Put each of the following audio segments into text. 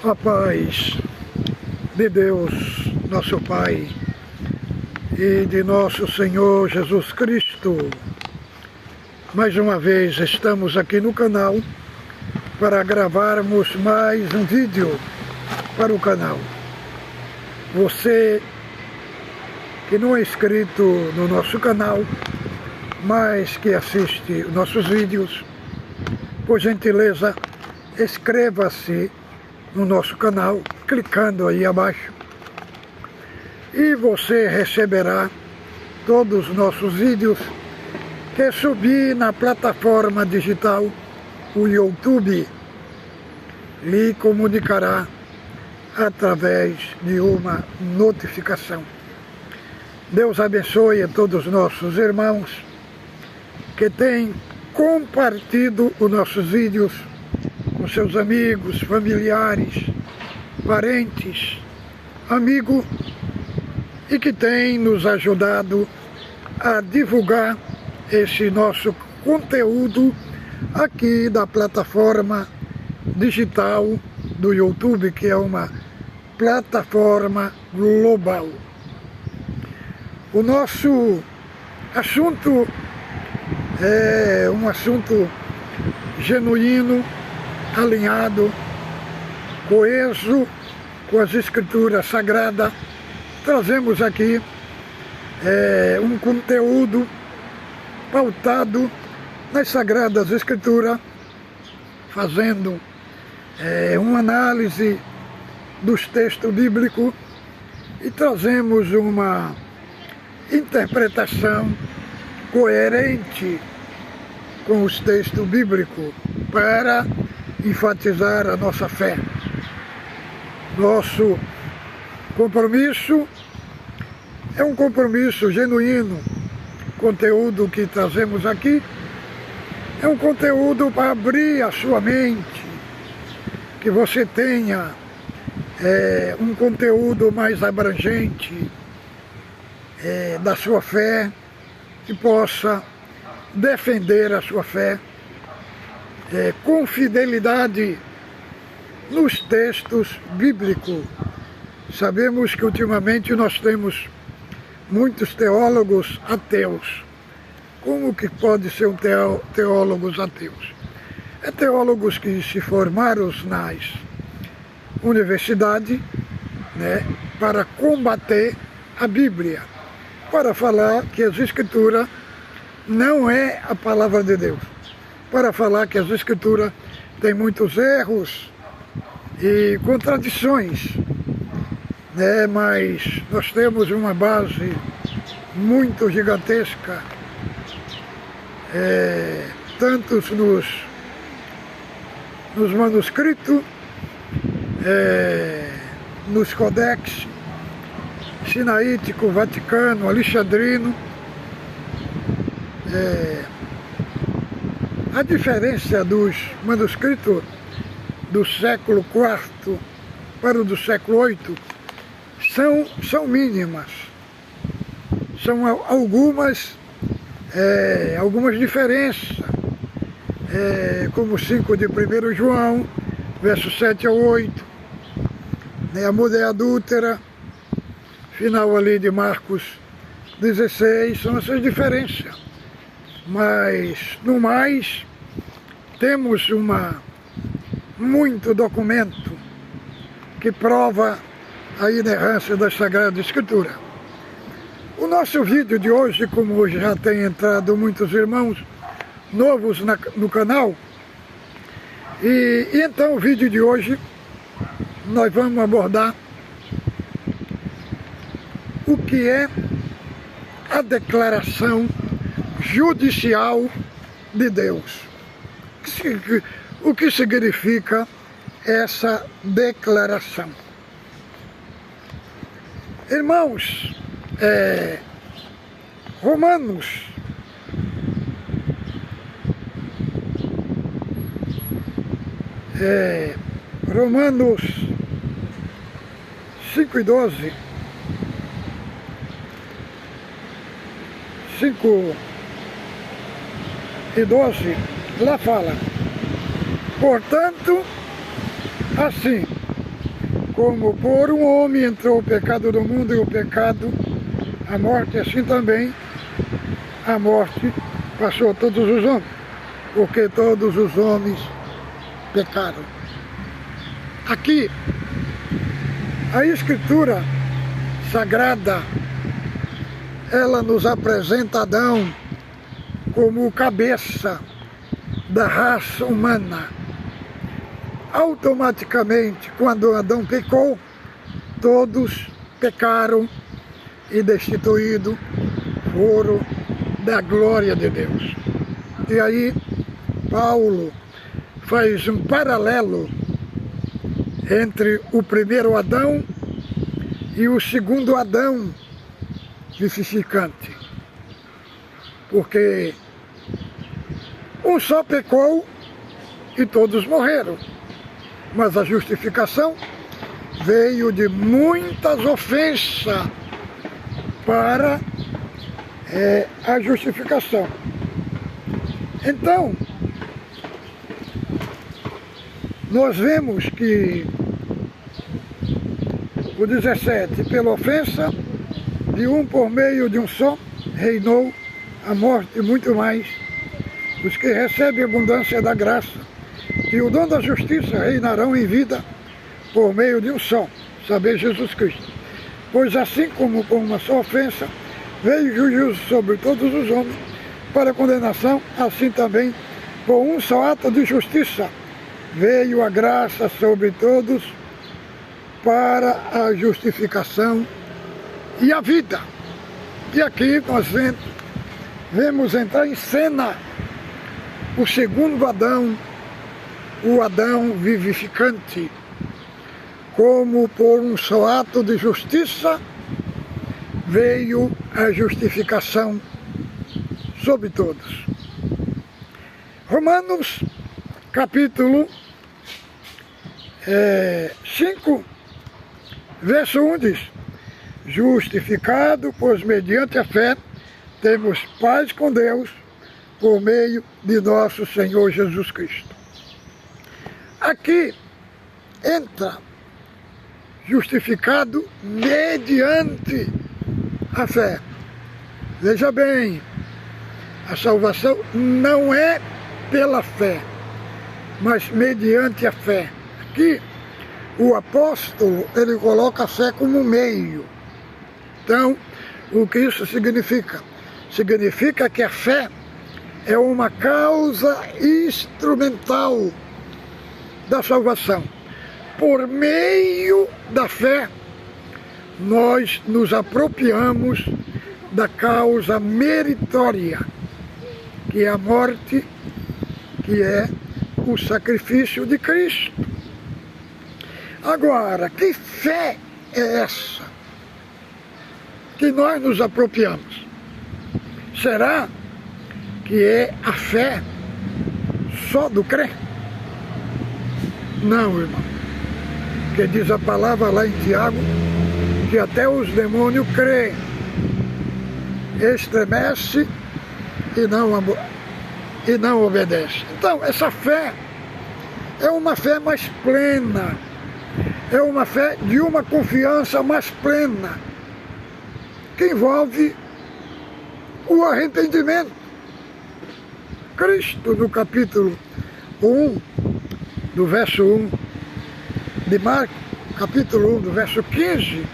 A paz de Deus, nosso Pai, e de nosso Senhor Jesus Cristo. Mais uma vez estamos aqui no canal para gravarmos mais um vídeo para o canal. Você que não é inscrito no nosso canal, mas que assiste nossos vídeos, por gentileza, inscreva-se no nosso canal, clicando aí abaixo, e você receberá todos os nossos vídeos que subir na plataforma digital, o YouTube lhe comunicará através de uma notificação. Deus abençoe a todos os nossos irmãos que têm compartilhado os nossos vídeos com seus amigos, familiares, parentes, amigos, e que têm nos ajudado a divulgar esse nosso conteúdo aqui da plataforma digital do YouTube, que é uma plataforma global. O nosso assunto é um assunto genuíno, alinhado, coeso com as Escrituras Sagradas. Trazemos aqui um conteúdo pautado nas Sagradas Escrituras, fazendo uma análise dos textos bíblicos e trazemos uma interpretação coerente com os textos bíblicos para enfatizar a nossa fé. Nosso compromisso é um compromisso genuíno. O conteúdo que trazemos aqui é um conteúdo para abrir a sua mente, que você tenha um conteúdo mais abrangente da sua fé, que possa defender a sua fé com fidelidade nos textos bíblicos. Sabemos que ultimamente nós temos muitos teólogos ateus. Como que pode ser um teólogos ateus? É teólogos que se formaram nas universidades, para combater a Bíblia, para falar que as Escrituras não é a palavra de Deus, para falar que as Escrituras têm muitos erros e contradições, mas nós temos uma base muito gigantesca, tanto nos manuscritos, nos codex sinaítico, vaticano, alexandrino. A diferença dos manuscritos do século IV para o do século VIII são mínimas. São algumas diferenças, como 5 de 1 João, versos 7 a 8, a muda é adúltera, final ali de Marcos 16, são essas diferenças. Mas, no mais, temos muito documento que prova a inerrância da Sagrada Escritura. O nosso vídeo de hoje, como já tem entrado muitos irmãos novos no canal, e então o vídeo de hoje nós vamos abordar o que é a declaração judicial de Deus. O que significa essa declaração? Irmãos, Romanos Romanos 5:12, 5:12, lá fala: portanto, assim, Como por um homem entrou o pecado no mundo e o pecado, a morte, assim também a morte passou a todos os homens, porque todos os homens pecaram. Aqui, a Escritura Sagrada, ela nos apresenta Adão como o cabeça da raça humana. Automaticamente, quando Adão pecou, todos pecaram e destituídos foram da glória de Deus. E aí, Paulo faz um paralelo entre o primeiro Adão e o segundo Adão vivificante. Porque um só pecou e todos morreram. Mas a justificação veio de muitas ofensas para a justificação. Então, nós vemos que o 17, pela ofensa de um por meio de um só, reinou a morte e muito mais os que recebem a abundância da graça e o dom da justiça reinarão em vida por meio de um só, saber Jesus Cristo. Pois assim como com uma só ofensa veio o juízo sobre todos os homens para condenação, assim também por um só ato de justiça veio a graça sobre todos para a justificação e a vida. E aqui nós vemos entrar em cena o segundo Adão, o Adão vivificante, como por um só ato de justiça veio a justificação sobre todos. Romanos, capítulo 5, verso 1 diz: justificado, pois mediante a fé temos paz com Deus por meio de nosso Senhor Jesus Cristo. Aqui entra justificado mediante a fé. Veja bem, a salvação não é pela fé, mas mediante a fé. Aqui, o apóstolo, ele coloca a fé como meio. Então, o que isso significa? Significa que a fé é uma causa instrumental da salvação. Por meio da fé, nós nos apropriamos da causa meritória, que é a morte, que é o sacrifício de Cristo. Agora, que fé é essa que nós nos apropriamos? Será que é a fé só do crer? Não, irmão. Porque diz a palavra lá em Tiago que até os demônios creem, estremece e não obedece. Então, essa fé é uma fé mais plena, é uma fé de uma confiança mais plena, que envolve o arrependimento. Cristo, no capítulo 1, do verso 1 de Marcos, capítulo 1, do verso 15,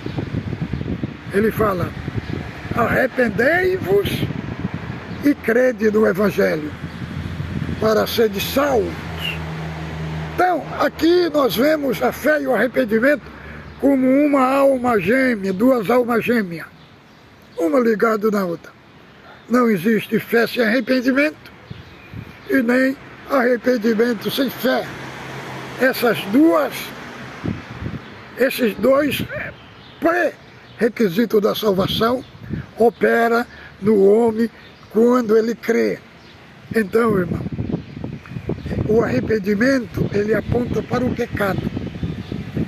ele fala: arrependei-vos e crede no Evangelho, para serdes salvos. Então, aqui nós vemos a fé e o arrependimento como uma alma gêmea, duas almas gêmeas, uma ligada na outra. Não existe fé sem arrependimento e nem arrependimento sem fé. Esses dois pré-requisitos da salvação opera no homem quando ele crê. Então, irmão, o arrependimento, ele aponta para o pecado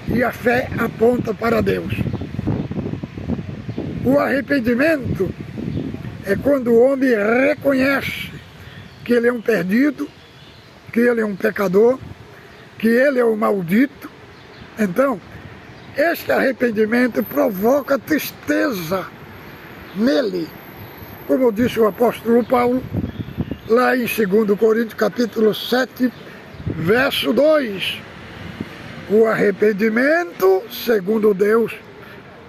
e a fé aponta para Deus. O arrependimento é quando o homem reconhece que ele é um perdido, que ele é um pecador, que ele é um maldito. Então, Este arrependimento provoca tristeza nele, como disse o apóstolo Paulo, lá em 2 Coríntios capítulo 7, verso 2. O arrependimento, segundo Deus,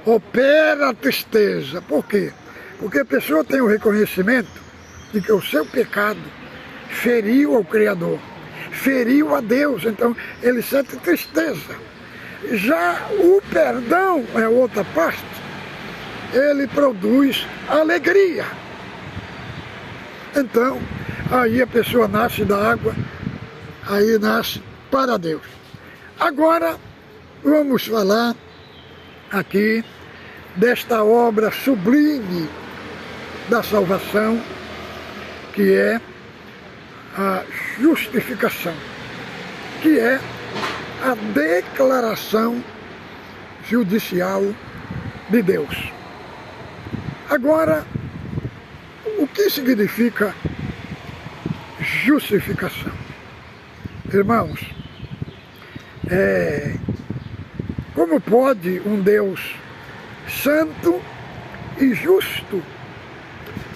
opera a tristeza. Por quê? Porque a pessoa tem o reconhecimento de que o seu pecado feriu ao Criador, feriu a Deus, então ele sente tristeza. Já o perdão é outra parte, ele produz alegria. Então, aí a pessoa nasce da água, aí nasce para Deus. Agora, vamos falar aqui desta obra sublime da salvação, que é a justificação, que é a declaração judicial de Deus. Agora, o que significa justificação? Irmãos, como pode um Deus santo e justo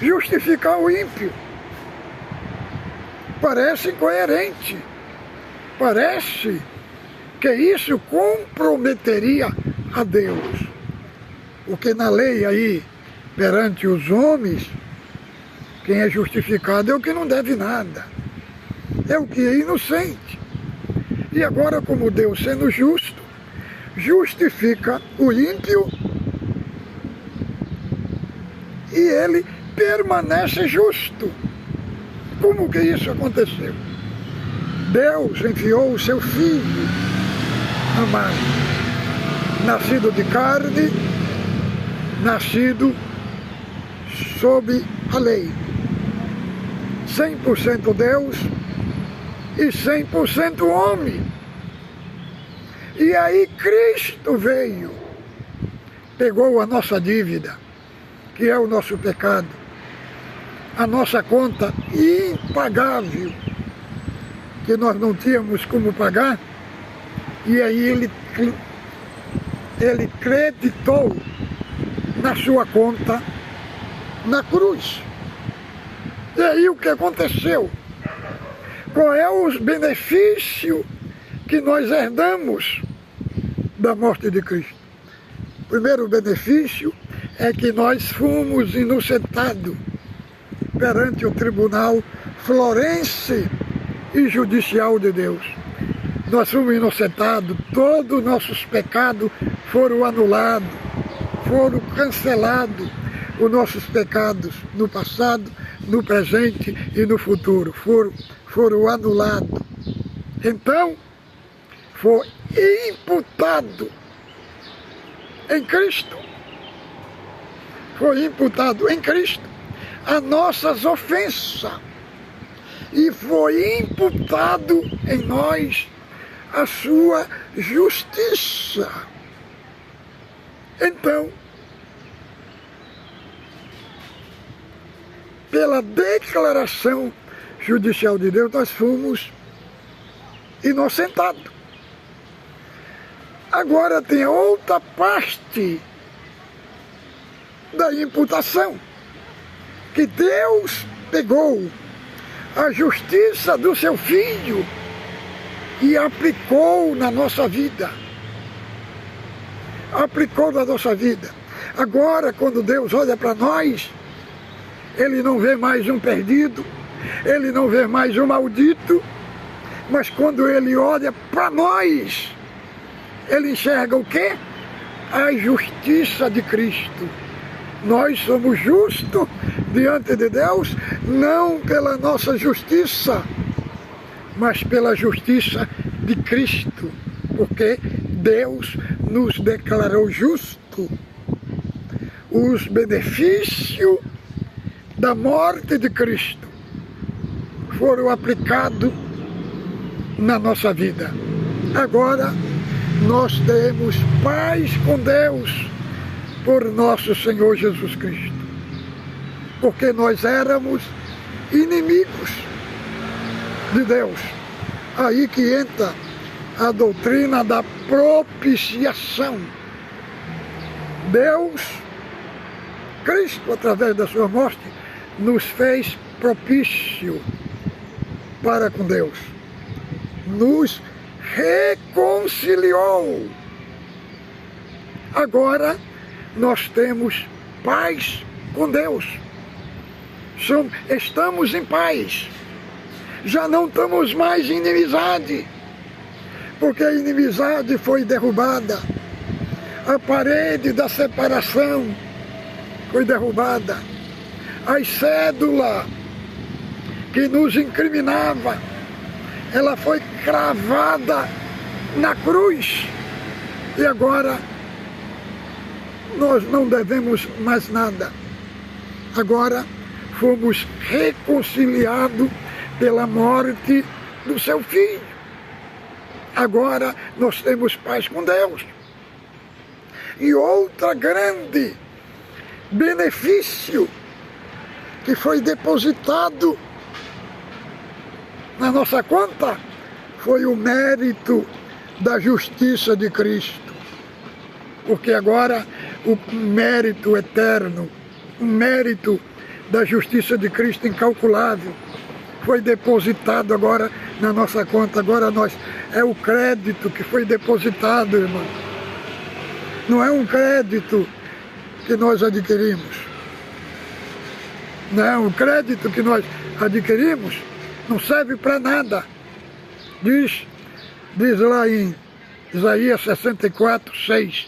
justificar o ímpio? Parece incoerente, parece que isso comprometeria a Deus. Porque na lei aí, perante os homens, quem é justificado é o que não deve nada, é o que é inocente. E agora, como Deus sendo justo, justifica o ímpio e ele permanece justo. Como que isso aconteceu? Deus enviou o seu Filho amado, nascido de carne, nascido sob a lei, 100% Deus e 100% homem. E aí Cristo veio, pegou a nossa dívida, que é o nosso pecado, a nossa conta impagável, que nós não tínhamos como pagar, e aí ele creditou na sua conta na cruz. E aí o que aconteceu? Qual é os benefícios que nós herdamos da morte de Cristo? O primeiro benefício é que nós fomos inocentados perante o tribunal florense e judicial de Deus. Nós fomos inocentados, todos os nossos pecados foram anulados, foram cancelados, os nossos pecados no passado, no presente e no futuro foram anulados. Então, foi imputado em Cristo, foi imputado em Cristo as nossas ofensas e foi imputado em nós a sua justiça. Então, pela declaração judicial de Deus, nós fomos inocentados. Agora tem outra parte da imputação, que Deus pegou a justiça do seu Filho e aplicou na nossa vida. Aplicou na nossa vida. Agora, quando Deus olha para nós, Ele não vê mais um perdido, Ele não vê mais um maldito, mas quando Ele olha para nós, Ele enxerga o quê? A justiça de Cristo. Nós somos justos diante de Deus, não pela nossa justiça, mas pela justiça de Cristo, porque Deus nos declarou justo. Os benefícios da morte de Cristo foram aplicados na nossa vida. Agora nós temos paz com Deus por nosso Senhor Jesus Cristo, porque nós éramos inimigos de Deus. Aí que entra a doutrina da propiciação. Deus, Cristo, através da sua morte, nos fez propício para com Deus. Nos reconciliou. Agora nós temos paz com Deus. Estamos em paz. Já não estamos mais em inimizade, porque a inimizade foi derrubada. A parede da separação foi derrubada. A cédula que nos incriminava, ela foi cravada na cruz. E agora nós não devemos mais nada. Agora fomos reconciliados pela morte do seu filho. Agora nós temos paz com Deus. E outra grande benefício que foi depositado na nossa conta foi o mérito da justiça de Cristo. Porque agora o mérito eterno, o mérito da justiça de Cristo incalculável, foi depositado agora na nossa conta. Agora é o crédito que foi depositado, irmão. Não é um crédito que nós adquirimos. Não, o crédito que nós adquirimos não serve para nada. Diz lá em Isaías 64:6,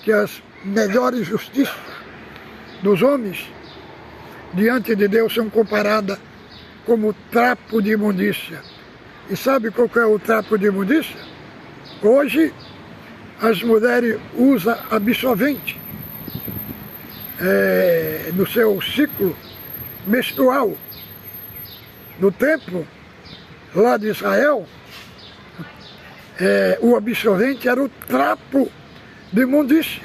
que as melhores justiças dos homens diante de Deus são comparadas como trapo de imundícia. E sabe qual que é o trapo de imundícia? Hoje as mulheres usam absorvente no seu ciclo menstrual. No tempo lá de Israel, o absorvente era o trapo de imundícia.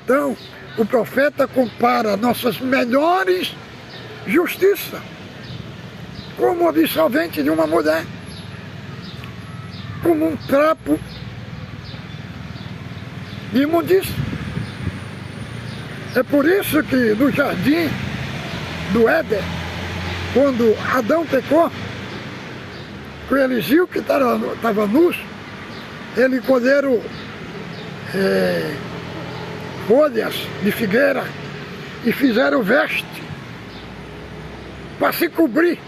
Então, o profeta compara nossas melhores justiças como o absorvente de uma mulher, como um trapo de imundícia. É por isso que no jardim do Éden, quando Adão pecou, que eles viu que estava nus, eles colheram folhas de figueira e fizeram veste para se cobrir.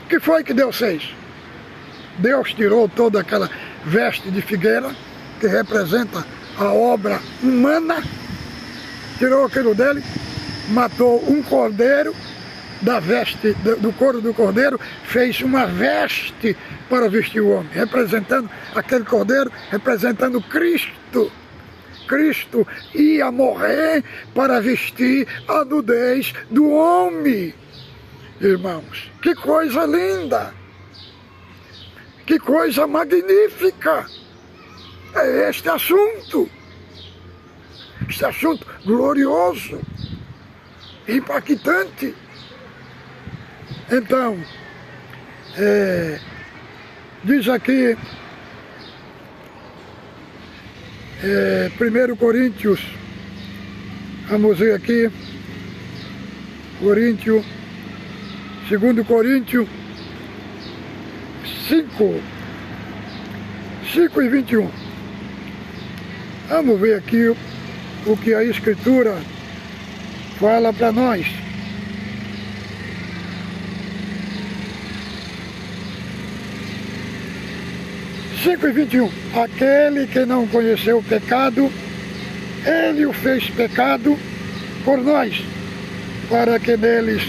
O que foi que Deus fez? Deus tirou toda aquela veste de figueira, que representa a obra humana, tirou aquilo dele, matou um cordeiro, da veste, do couro do cordeiro, fez uma veste para vestir o homem, representando aquele cordeiro, representando Cristo. Cristo ia morrer para vestir a nudez do homem. Irmãos, que coisa linda! Que coisa magnífica! É este assunto glorioso, impactante. Então, diz aqui, 1 Coríntios, vamos ver aqui, 2 Coríntios 5:21. Vamos ver aqui o que a Escritura fala para nós. Versículo 21. Aquele que não conheceu o pecado, ele o fez pecado por nós, para que neles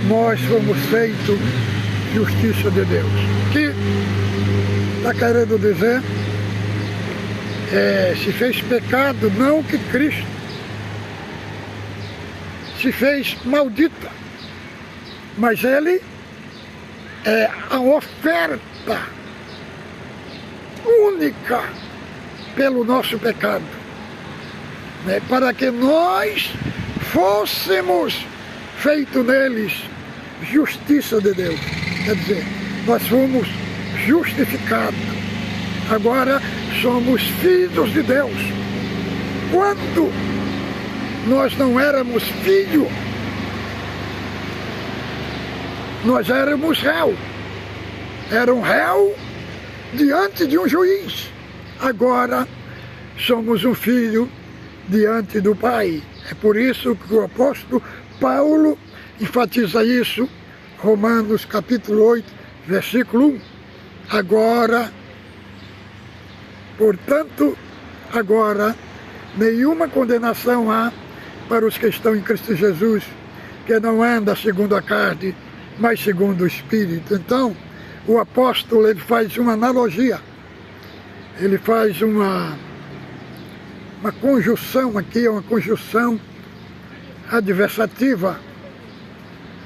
nós fomos feitos justiça de Deus. O que está querendo dizer? Se fez pecado, não que Cristo se fez maldita, mas ele é a oferta única pelo nosso pecado, né? Para que nós fôssemos feitos neles justiça de Deus. Quer dizer, nós fomos justificados, agora somos filhos de Deus. quando nós não éramos filhos, nós éramos réu. Era um réu diante de um juiz. Agora somos um filho diante do Pai. É por isso que o apóstolo Paulo enfatiza isso, Romanos capítulo 8, versículo 1. Agora, portanto, agora, nenhuma condenação há para os que estão em Cristo Jesus, que não anda segundo a carne, mas segundo o Espírito. Então, o apóstolo ele faz uma analogia, ele faz uma conjunção aqui, uma conjunção adversativa,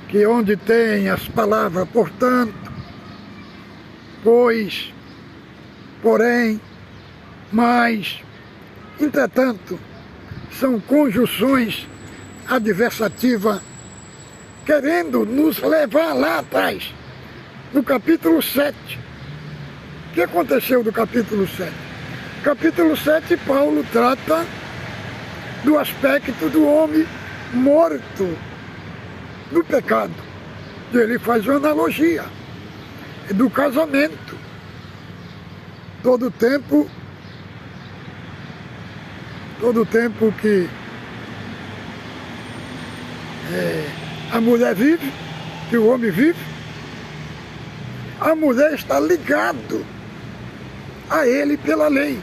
que onde tem as palavras portanto, pois, porém, mas, entretanto, são conjunções adversativas querendo nos levar lá atrás, no capítulo 7. O que aconteceu no capítulo 7? Capítulo 7, Paulo trata do aspecto do homem morto do pecado. Ele faz uma analogia do casamento. Todo tempo que a mulher vive, que o homem vive, a mulher está ligado a ele pela lei.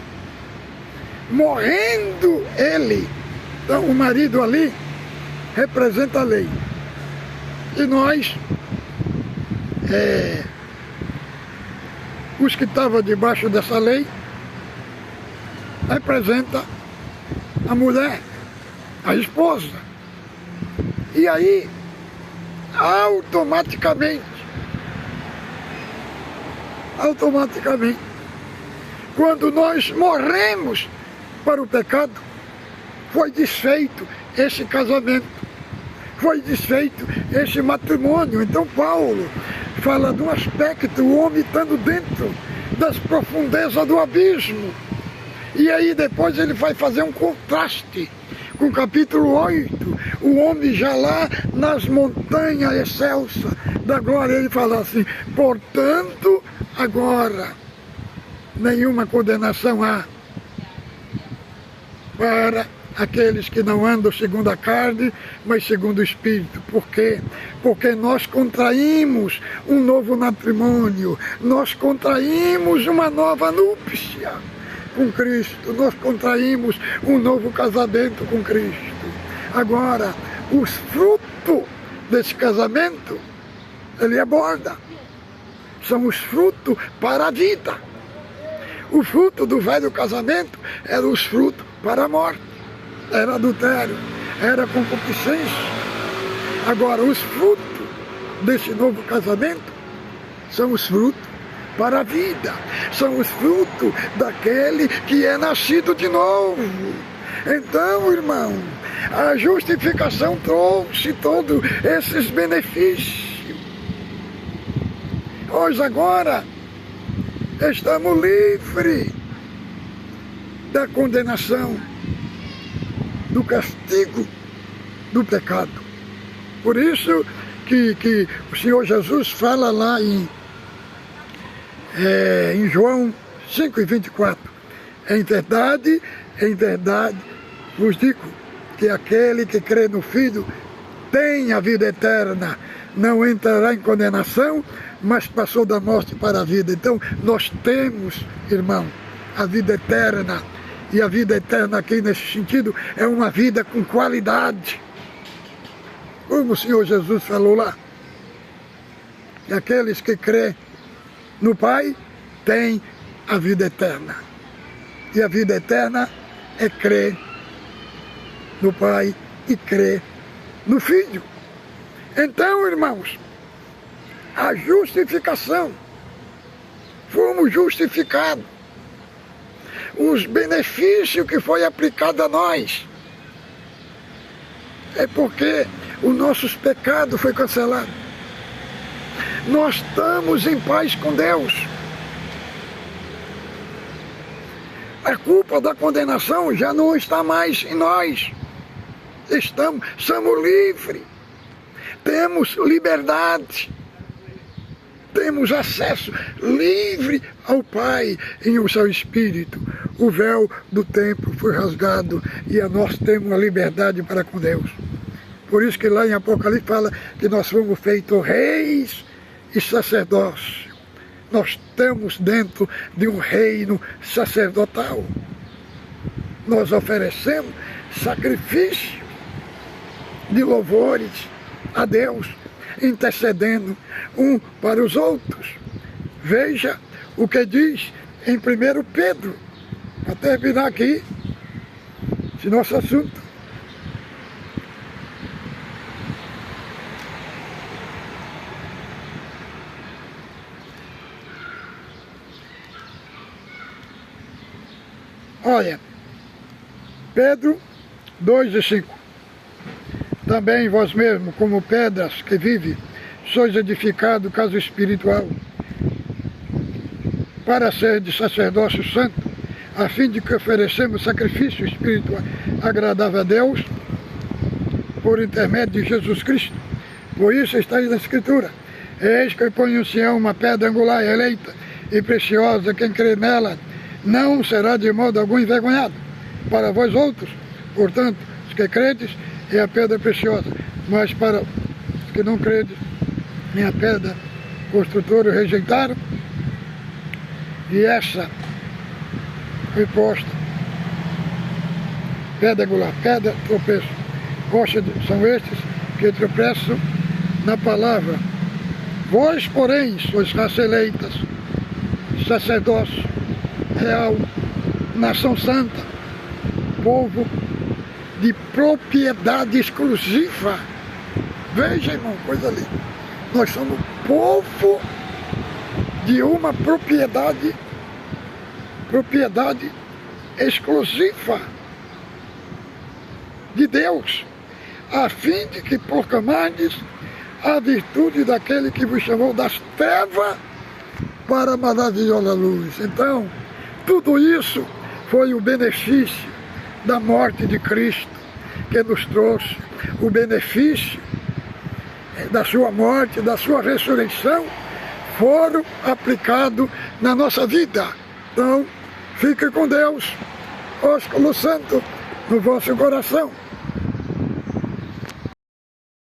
Morrendo ele, então o marido ali representa a lei. E nós, os que estavam debaixo dessa lei, representa a mulher, a esposa. E aí, automaticamente, quando nós morremos para o pecado, foi desfeito esse casamento, foi desfeito esse matrimônio. Então Paulo fala de um aspecto, o homem estando dentro das profundezas do abismo. E aí depois ele vai fazer um contraste com o capítulo 8, o homem já lá nas montanhas excelsas da glória. Ele fala assim, portanto, agora nenhuma condenação há para aqueles que não andam segundo a carne, mas segundo o Espírito. Por quê? Porque nós contraímos um novo matrimônio, nós contraímos uma nova núpcia com Cristo, nós contraímos um novo casamento com Cristo. Agora, os frutos desse casamento, ele aborda, são os frutos para a vida. O fruto do velho casamento eram os frutos para a morte. Era adultério, era concupiscência. Agora, os frutos desse novo casamento são os frutos para a vida. São os frutos daquele que é nascido de novo. Então, irmão, a justificação trouxe todos esses benefícios. Hoje, agora, estamos livres da condenação, do castigo do pecado. Por isso que o Senhor Jesus fala lá em João 5,24. Em verdade, vos digo que aquele que crê no Filho tem a vida eterna, não entrará em condenação, mas passou da morte para a vida. Então, nós temos, irmão, a vida eterna. E a vida eterna aqui, nesse sentido, é uma vida com qualidade. Como o Senhor Jesus falou lá, que aqueles que crêem no Pai têm a vida eterna. E a vida eterna é crer no Pai e crer no Filho. Então, irmãos, a justificação, fomos justificados. Os benefícios que foi aplicado a nós é porque os nossos pecados foi cancelado. Nós estamos em paz com Deus. A culpa da condenação já não está mais em nós. Somos livres. Temos liberdade. Temos acesso livre ao Pai em o seu Espírito. O véu do templo foi rasgado e nós temos a liberdade para com Deus. Por isso que lá em Apocalipse fala que nós fomos feitos reis e sacerdócio. Nós estamos dentro de um reino sacerdotal. Nós oferecemos sacrifício de louvores a Deus, intercedendo um para os outros. Veja o que diz em 1 Pedro, para terminar aqui esse nosso assunto. Olha, Pedro 2:5. Também vós mesmos, como pedras que vive, sois edificados casa espiritual, para ser de sacerdócio santo, a fim de que oferecemos sacrifício espiritual agradável a Deus, por intermédio de Jesus Cristo. Por isso está aí na Escritura: eis que eu ponho em Sião uma pedra angular, eleita e preciosa, quem crê nela não será de modo algum envergonhado. Para vós outros, portanto, os que credes, é a pedra preciosa, mas para os que não credes, nem a pedra construtores rejeitaram, e essa foi posta. Pedra angular, pedra tropeço. Rocha são estes que tropeçam na palavra. Vós, porém, sois raça eleita, sacerdócio real, nação santa, povo de propriedade exclusiva. Veja, irmão, coisa ali. Nós somos povo de uma propriedade exclusiva de Deus, a fim de que proclamardes a virtude daquele que vos chamou das trevas para a maravilhosa luz. Então, tudo isso foi o benefício da morte de Cristo, que nos trouxe o benefício da sua morte, da sua ressurreição, foram aplicados na nossa vida. Então, fique com Deus, ósculo santo, no vosso coração.